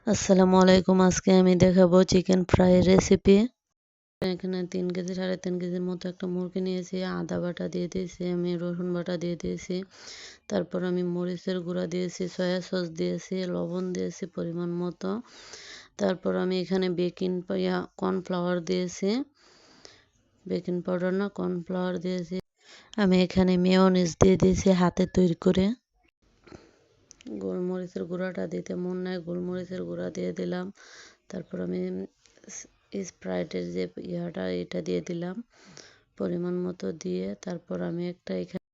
আসসালামু আলাইকুম। আজকে আমি দেখাবো চিকেন ফ্রাই রেসিপি। এখানে 3 কেজি 3.5 কেজির মতো একটা মুরগি নিয়েছি। আদা বাটা দিয়ে দিয়েছি, আমি রসুন বাটা দিয়ে দিয়েছি। তারপর আমি মরিচের গুঁড়া দিয়েছি, সয়া সস দিয়েছি, লবণ দিয়েছি পরিমাণ মতো। তারপর আমি এখানে কর্নফ্লাওয়ার দিয়েছি, বেকিং পাউডার না কর্নফ্লাওয়ার দিয়েছি। আমি এখানে মেয়োনিজ দিয়ে দিয়েছি হাতে তৈরি করে। গোলমরিচের গুঁড়াটা দিতে মন নাই, গোলমরিচের গুঁড়া দিয়ে দিলাম। তারপর আমি স্প্রাইটের যে এটা দিয়ে দিলাম পরিমাণ মতো দিয়ে। তারপর আমি একটা এখানে